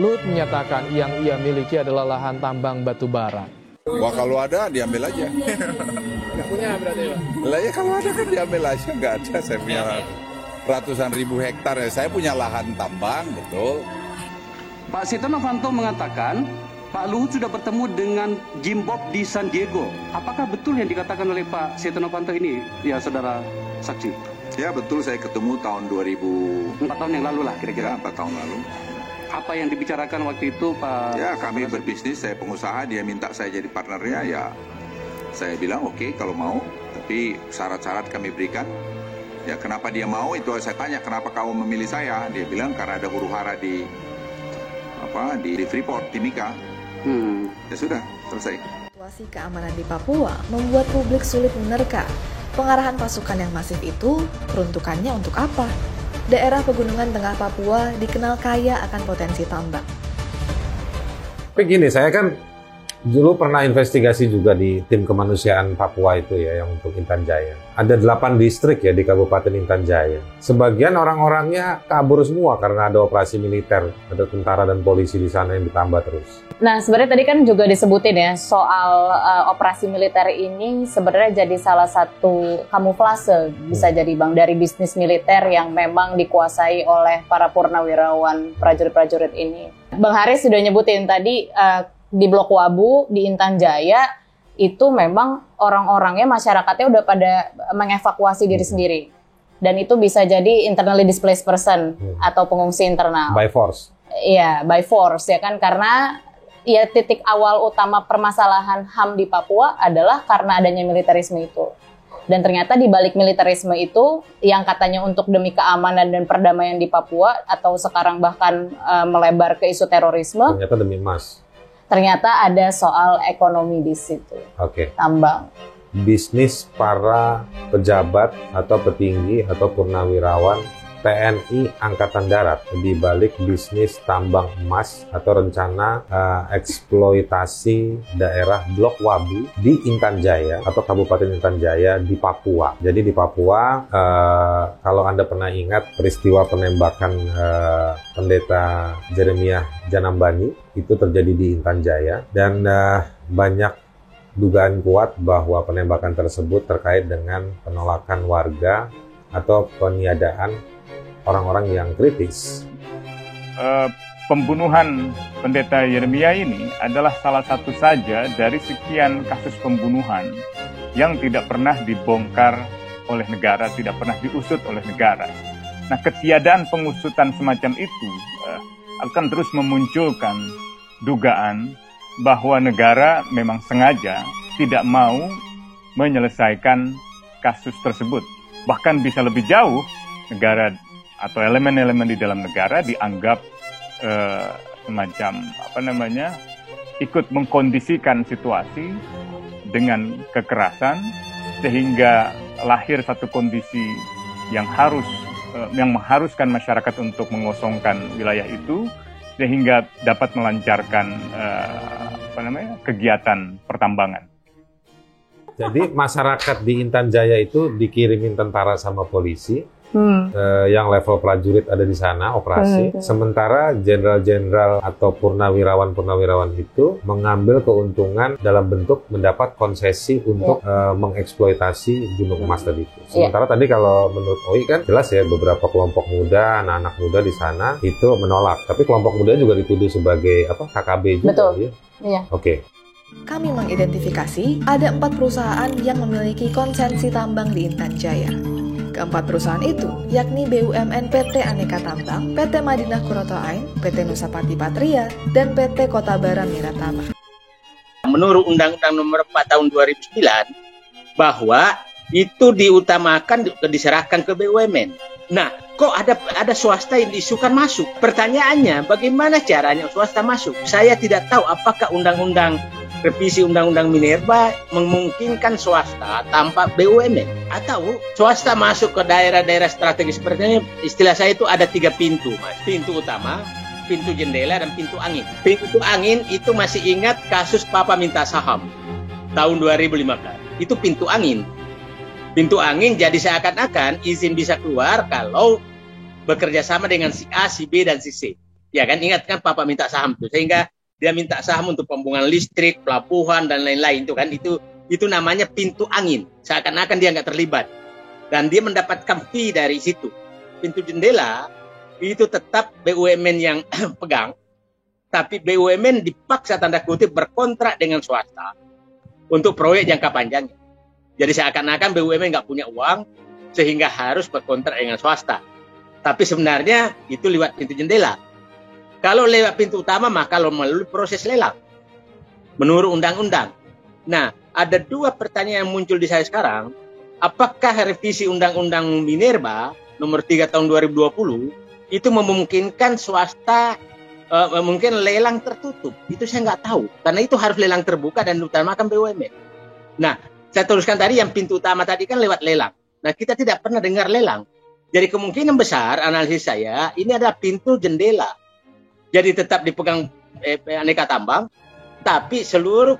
Luhut menyatakan yang ia miliki adalah lahan tambang batu bara. Wah, kalau ada diambil aja. Nggak punya berarti Pak? Lah ya kalau ada kan diambil aja, nggak ada. Saya punya ratusan ribu hektar ya. Saya punya lahan tambang, betul. Pak Setia Novanto mengatakan Pak Luhut sudah bertemu dengan Jim Bob di San Diego. Apakah betul yang dikatakan oleh Pak Setia Novanto ini, ya saudara saksi? Ya betul, saya ketemu tahun 4 tahun yang lalu lah kira-kira. 4 tahun lalu. Apa yang dibicarakan waktu itu Pak? Ya kami berbisnis, saya pengusaha, dia minta saya jadi partnernya, ya saya bilang oke, kalau mau. Tapi syarat-syarat kami berikan. Ya kenapa dia mau, itu saya tanya kenapa kamu memilih saya. Dia bilang karena ada huru-hara di Freeport, Timika. Ya sudah, selesai. Situasi keamanan di Papua membuat publik sulit menerka pengarahan pasukan yang masif itu peruntukannya untuk apa. Daerah pegunungan tengah Papua dikenal kaya akan potensi tambang. Tapi gini, saya kan dulu pernah investigasi juga di tim kemanusiaan Papua itu ya, yang untuk Intan Jaya. Ada 8 distrik ya di Kabupaten Intan Jaya. Sebagian orang-orangnya kabur semua karena ada operasi militer, ada tentara dan polisi di sana yang ditambah terus. Nah, sebenarnya tadi kan juga disebutin ya soal operasi militer ini sebenarnya jadi salah satu kamuflase bisa jadi Bang dari bisnis militer yang memang dikuasai oleh para purnawirawan prajurit-prajurit ini. Bang Haris sudah nyebutin tadi di Blok Wabu, di Intan Jaya, itu memang orang-orangnya, masyarakatnya udah pada mengevakuasi diri sendiri. Dan itu bisa jadi internally displaced person atau pengungsi internal. By force. Iya, by force ya kan, karena ya titik awal utama permasalahan HAM di Papua adalah karena adanya militerisme itu. Dan ternyata di balik militerisme itu yang katanya untuk demi keamanan dan perdamaian di Papua atau sekarang bahkan melebar ke isu terorisme. Ternyata demi emas. Ternyata ada soal ekonomi di situ. Oke. Tambang. Bisnis para pejabat atau petinggi atau purnawirawan TNI Angkatan Darat di balik bisnis tambang emas atau rencana eksploitasi daerah Blok Wabu di Intan Jaya atau Kabupaten Intan Jaya di Papua. Jadi di Papua, kalau Anda pernah ingat peristiwa penembakan Pendeta Jeremiah Janambani, itu terjadi di Intan Jaya, dan banyak dugaan kuat bahwa penembakan tersebut terkait dengan penolakan warga atau peniadaan orang-orang yang kritis. Pembunuhan Pendeta Yeremia ini adalah salah satu saja dari sekian kasus pembunuhan yang tidak pernah dibongkar oleh negara, tidak pernah diusut oleh negara. Nah, ketiadaan pengusutan semacam itu akan terus memunculkan dugaan bahwa negara memang sengaja tidak mau menyelesaikan kasus tersebut. Bahkan bisa lebih jauh, negara atau elemen-elemen di dalam negara dianggap semacam ikut mengkondisikan situasi dengan kekerasan sehingga lahir satu kondisi yang mengharuskan masyarakat untuk mengosongkan wilayah itu sehingga dapat melancarkan kegiatan pertambangan. Jadi masyarakat di Intan Jaya itu dikirimin tentara sama polisi. Yang level prajurit ada di sana operasi. Sementara jenderal-jenderal atau purnawirawan itu mengambil keuntungan dalam bentuk mendapat konsesi untuk mengeksploitasi gunung emas tadi itu. Sementara tadi kalau menurut OI kan jelas ya, beberapa kelompok muda, anak-anak muda di sana itu menolak. Tapi kelompok muda juga dituduh sebagai KKB juga. Betul. Ya? Iya. Oke. Kami mengidentifikasi ada 4 perusahaan yang memiliki konsensi tambang di Intan Jaya. Keempat perusahaan itu, yakni BUMN PT Aneka Tambang, PT Madinah Kuroto Ain, PT Nusapati Patria, dan PT Kota Bara Miratama. Menurut Undang-Undang Nomor 4 Tahun 2009, bahwa itu diutamakan diserahkan ke BUMN. Nah, kok ada swasta yang diisukan masuk? Pertanyaannya, bagaimana caranya swasta masuk? Saya tidak tahu apakah revisi Undang-Undang Minerba memungkinkan swasta tanpa BUMN, atau swasta masuk ke daerah-daerah strategis seperti ini. Istilah saya itu ada 3 pintu, Mas. Pintu utama, pintu jendela, dan pintu angin. Pintu angin itu masih ingat kasus Papa minta saham tahun 2015. Itu pintu angin. Pintu angin jadi seakan-akan izin bisa keluar kalau bekerja sama dengan si A, si B, dan si C. Ya kan, ingat kan Bapak minta saham tuh, sehingga dia minta saham untuk pembuangan listrik, pelabuhan dan lain-lain itu kan, itu namanya pintu angin. Seakan-akan dia nggak terlibat dan dia mendapatkan fee dari situ. Pintu jendela itu tetap BUMN yang pegang, tapi BUMN dipaksa tanda kutip berkontrak dengan swasta untuk proyek jangka panjang. Jadi seakan-akan BUMN nggak punya uang sehingga harus berkontrak dengan swasta. Tapi sebenarnya itu lewat pintu jendela. Kalau lewat pintu utama maka melalui proses lelang menurut undang-undang. Nah, ada dua pertanyaan yang muncul di saya sekarang. Apakah revisi Undang-Undang Minerba nomor 3 tahun 2020 itu memungkinkan swasta mungkin lelang tertutup? Itu saya nggak tahu. Karena itu harus lelang terbuka dan utamakan BUMN. Nah, saya teruskan tadi yang pintu utama tadi kan lewat lelang. Nah, kita tidak pernah dengar lelang. Jadi kemungkinan besar analisis saya ini adalah pintu jendela. Jadi tetap dipegang Aneka Tambang, tapi seluruh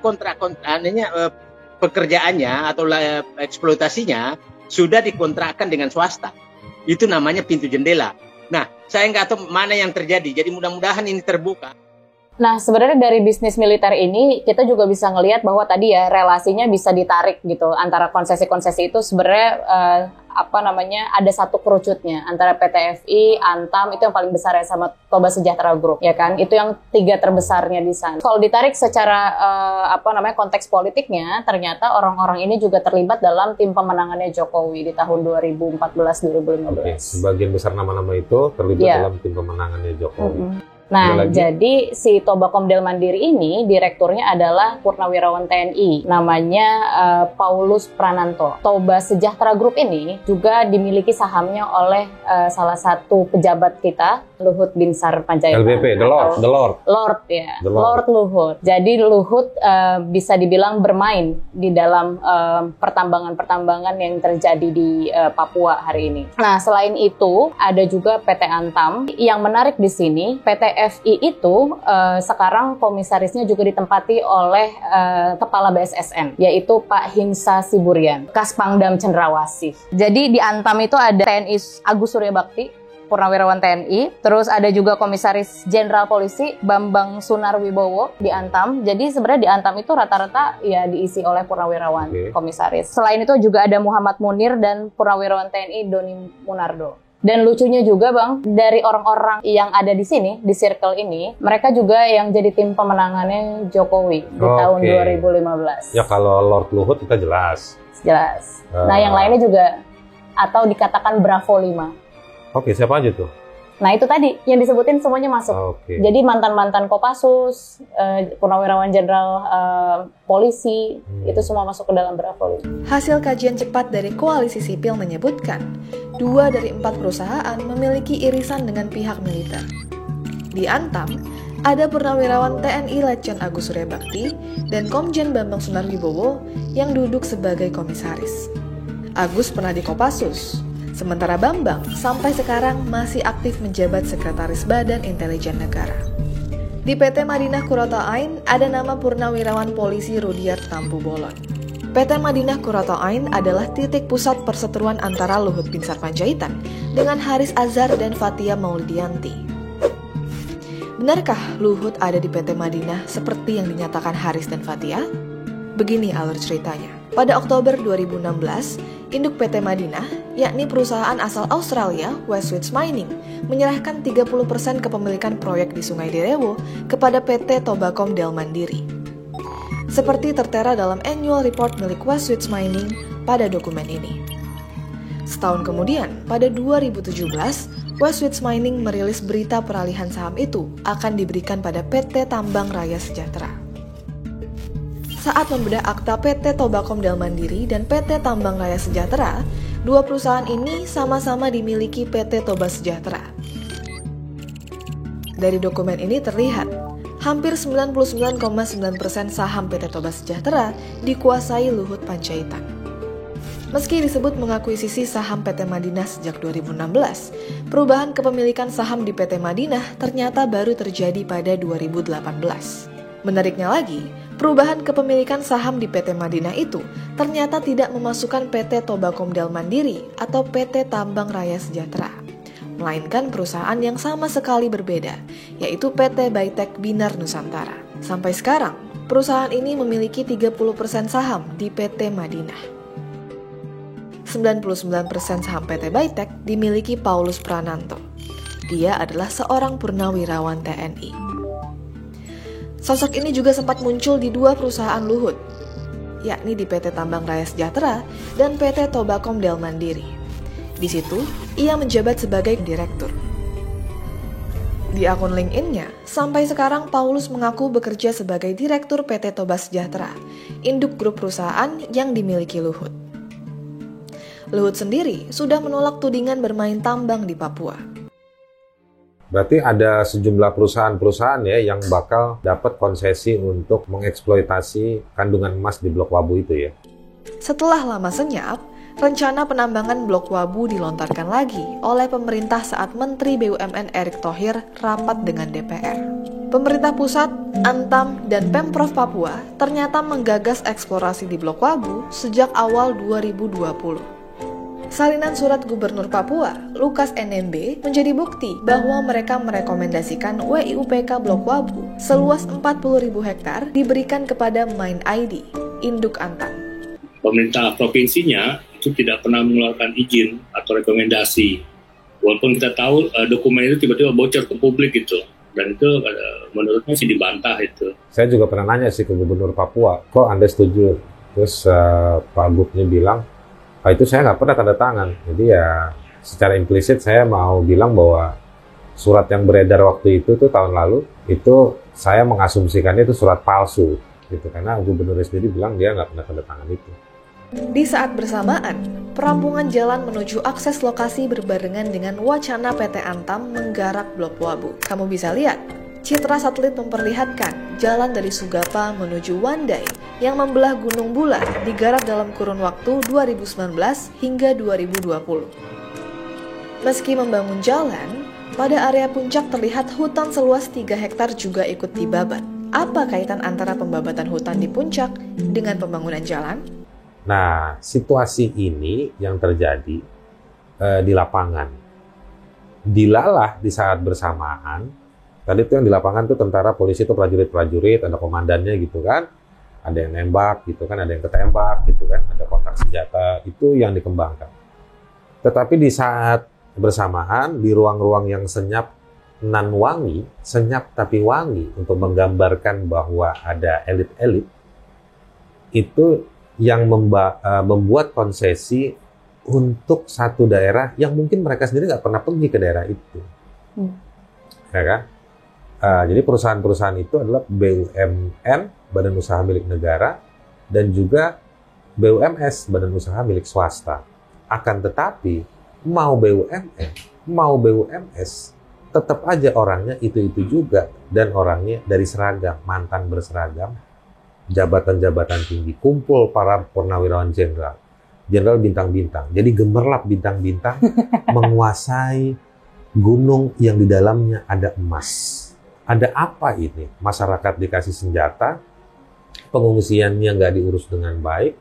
pekerjaannya atau eksploitasinya sudah dikontrakkan dengan swasta. Itu namanya pintu jendela. Nah, saya nggak tahu mana yang terjadi. Jadi mudah-mudahan ini terbuka. Nah, sebenarnya dari bisnis militer ini kita juga bisa ngelihat bahwa tadi ya relasinya bisa ditarik gitu antara konsesi-konsesi itu sebenarnya ada satu kerucutnya antara PT FI, Antam itu yang paling besar ya sama Toba Sejahtera Group ya kan. Itu yang 3 terbesarnya di sana. Kalau ditarik secara konteks politiknya ternyata orang-orang ini juga terlibat dalam tim pemenangannya Jokowi di tahun 2014-2015. Oke, sebagian besar nama-nama itu terlibat dalam tim pemenangannya Jokowi. Nah, jadi si Tobakomdel Mandiri ini direkturnya adalah Purnawirawan TNI, namanya Paulus Prananto. Toba Sejahtera Group ini juga dimiliki sahamnya oleh salah satu pejabat kita, Luhut Binsar Panjaitan. LBP, The Lord. Lord Luhut. Jadi Luhut bisa dibilang bermain di dalam pertambangan-pertambangan yang terjadi di Papua hari ini. Nah, selain itu ada juga PT Antam. Yang menarik di sini, PT FI itu sekarang komisarisnya juga ditempati oleh Kepala BSSN, yaitu Pak Hinsa Siburian, Kaspangdam Cendrawasih. Jadi di Antam itu ada TNI Agus Suryabakti, Purnawirawan TNI, terus ada juga Komisaris Jenderal Polisi Bambang Sunarwibowo di Antam. Jadi sebenarnya di Antam itu rata-rata ya diisi oleh purnawirawan komisaris. Selain itu juga ada Muhammad Munir dan Purnawirawan TNI Doni Munardo. Dan lucunya juga Bang, dari orang-orang yang ada di sini, di circle ini, mereka juga yang jadi tim pemenangannya Jokowi di tahun 2015. Ya kalau Lord Luhut kita jelas. Nah yang lainnya juga, atau dikatakan Bravo 5. Oke, siapa aja tuh? Nah itu tadi, yang disebutin semuanya masuk. Jadi mantan-mantan Kopassus, Purnawirawan Jenderal Polisi, itu semua masuk ke dalam Bravo 5. Hasil kajian cepat dari Koalisi Sipil menyebutkan, 2 dari 4 perusahaan memiliki irisan dengan pihak militer. Di Antam, ada Purnawirawan TNI Letjen Agus Suryabakti dan Komjen Bambang Sunarwibowo yang duduk sebagai komisaris. Agus pernah di Kopassus, sementara Bambang sampai sekarang masih aktif menjabat Sekretaris Badan Intelijen Negara. Di PT Madinah Kuroto Ain ada nama Purnawirawan Polisi Rudiat Tampu Bolon. PT Madinah Kuroto Ain adalah titik pusat perseteruan antara Luhut Binsar Panjaitan dengan Haris Azhar dan Fathia Maulidianti. Benarkah Luhut ada di PT Madinah seperti yang dinyatakan Haris dan Fathia? Begini alur ceritanya. Pada Oktober 2016, induk PT Madinah, yakni perusahaan asal Australia, Westwich Mining, menyerahkan 30% kepemilikan proyek di Sungai Derewo kepada PT Tobakomdel Mandiri. Seperti tertera dalam annual report milik Westwich Mining pada dokumen ini. Setahun kemudian, pada 2017, Westwich Mining merilis berita peralihan saham itu akan diberikan pada PT Tambang Raya Sejahtera. Saat membedah akta PT Tobakomdel Mandiri dan PT Tambang Raya Sejahtera, 2 perusahaan ini sama-sama dimiliki PT Toba Sejahtera. Dari dokumen ini terlihat, hampir 99,9% saham PT Toba Sejahtera dikuasai Luhut Panjaitan. Meski disebut mengakuisisi saham PT Madinah sejak 2016, perubahan kepemilikan saham di PT Madinah ternyata baru terjadi pada 2018. Menariknya lagi, perubahan kepemilikan saham di PT Madinah itu ternyata tidak memasukkan PT Tobakomdel Mandiri atau PT Tambang Raya Sejahtera, melainkan perusahaan yang sama sekali berbeda, yaitu PT Baitek Binar Nusantara. Sampai sekarang, perusahaan ini memiliki 30% saham di PT Madinah. 99% saham PT Baitek dimiliki Paulus Prananto. Dia adalah seorang purnawirawan TNI. Sosok ini juga sempat muncul di 2 perusahaan Luhut, yakni di PT Tambang Raya Sejahtera dan PT Tobakom Del Mandiri. Di situ, ia menjabat sebagai direktur. Di akun LinkedIn-nya, sampai sekarang Paulus mengaku bekerja sebagai direktur PT Toba Sejahtera, induk grup perusahaan yang dimiliki Luhut. Luhut sendiri sudah menolak tudingan bermain tambang di Papua. Berarti ada sejumlah perusahaan-perusahaan ya yang bakal dapat konsesi untuk mengeksploitasi kandungan emas di Blok Wabu itu ya. Setelah lama senyap, rencana penambangan Blok Wabu dilontarkan lagi oleh pemerintah saat Menteri BUMN Erick Thohir rapat dengan DPR. Pemerintah pusat, Antam, dan Pemprov Papua ternyata menggagas eksplorasi di Blok Wabu sejak awal 2020. Salinan surat Gubernur Papua, Lukas NMB, menjadi bukti bahwa mereka merekomendasikan WIUPK Blok Wabu seluas 40.000 hektar diberikan kepada Mind ID, induk Antam. Pemerintah provinsinya itu tidak pernah mengeluarkan izin atau rekomendasi. Walaupun kita tahu dokumen itu tiba-tiba bocor ke publik gitu. Dan itu menurutnya sih dibantah itu. Saya juga pernah nanya sih ke Gubernur Papua, kok Anda setuju? Terus Pak Gubnya bilang, itu saya nggak pernah tanda tangan. Jadi ya secara implisit saya mau bilang bahwa surat yang beredar waktu itu tuh tahun lalu, itu saya mengasumsikannya itu surat palsu. Gitu, karena Gubernur sendiri bilang dia nggak pernah tanda tangan itu. Di saat bersamaan, perampungan jalan menuju akses lokasi berbarengan dengan wacana PT Antam menggarap Blok Wabu. Kamu bisa lihat, citra satelit memperlihatkan jalan dari Sugapa menuju Wandai yang membelah Gunung Bulat digarap dalam kurun waktu 2019 hingga 2020. Meski membangun jalan, pada area puncak terlihat hutan seluas 3 hektar juga ikut dibabat. Apa kaitan antara pembabatan hutan di puncak dengan pembangunan jalan? Nah, situasi ini yang terjadi di lapangan. Dilalah di saat bersamaan, tadi tuh yang di lapangan tuh tentara, polisi tuh prajurit-prajurit, ada komandannya gitu kan, ada yang nembak gitu kan, ada yang ketembak gitu kan, ada kontak senjata, itu yang dikembangkan. Tetapi di saat bersamaan, di ruang-ruang yang senyap nan wangi, senyap tapi wangi untuk menggambarkan bahwa ada elit-elit, itu yang membuat konsesi untuk satu daerah yang mungkin mereka sendiri nggak pernah pergi ke daerah itu. Ya kan? Jadi perusahaan-perusahaan itu adalah BUMN, Badan Usaha Milik Negara, dan juga BUMS, Badan Usaha Milik Swasta. Akan tetapi, mau BUMN, mau BUMS, tetap aja orangnya itu-itu juga, dan orangnya dari seragam, mantan berseragam, jabatan-jabatan tinggi, kumpul para purnawirawan jenderal, jenderal bintang-bintang. Jadi gemerlap bintang-bintang menguasai gunung yang di dalamnya ada emas. Ada apa ini? Masyarakat dikasih senjata, pengungsiannya nggak diurus dengan baik,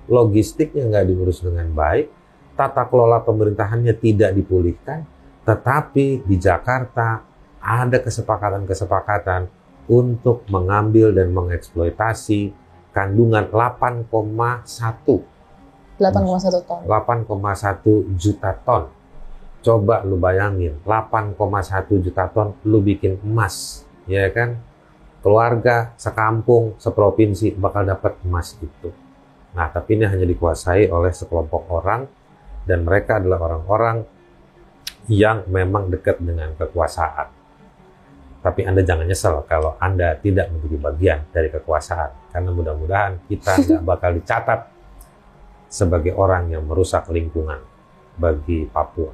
logistiknya nggak diurus dengan baik, tata kelola pemerintahannya tidak dipulihkan, tetapi di Jakarta ada kesepakatan-kesepakatan untuk mengambil dan mengeksploitasi kandungan 8,1 ton. 8,1 juta ton. Coba lu bayangin, 8,1 juta ton lu bikin emas, ya kan? Keluarga, sekampung, seprovinsi bakal dapat emas itu. Nah, tapi ini hanya dikuasai oleh sekelompok orang, dan mereka adalah orang-orang yang memang dekat dengan kekuasaan. Tapi Anda jangan nyesel kalau Anda tidak menjadi bagian dari kekuasaan. Karena mudah-mudahan kita nggak bakal dicatat sebagai orang yang merusak lingkungan bagi Papua.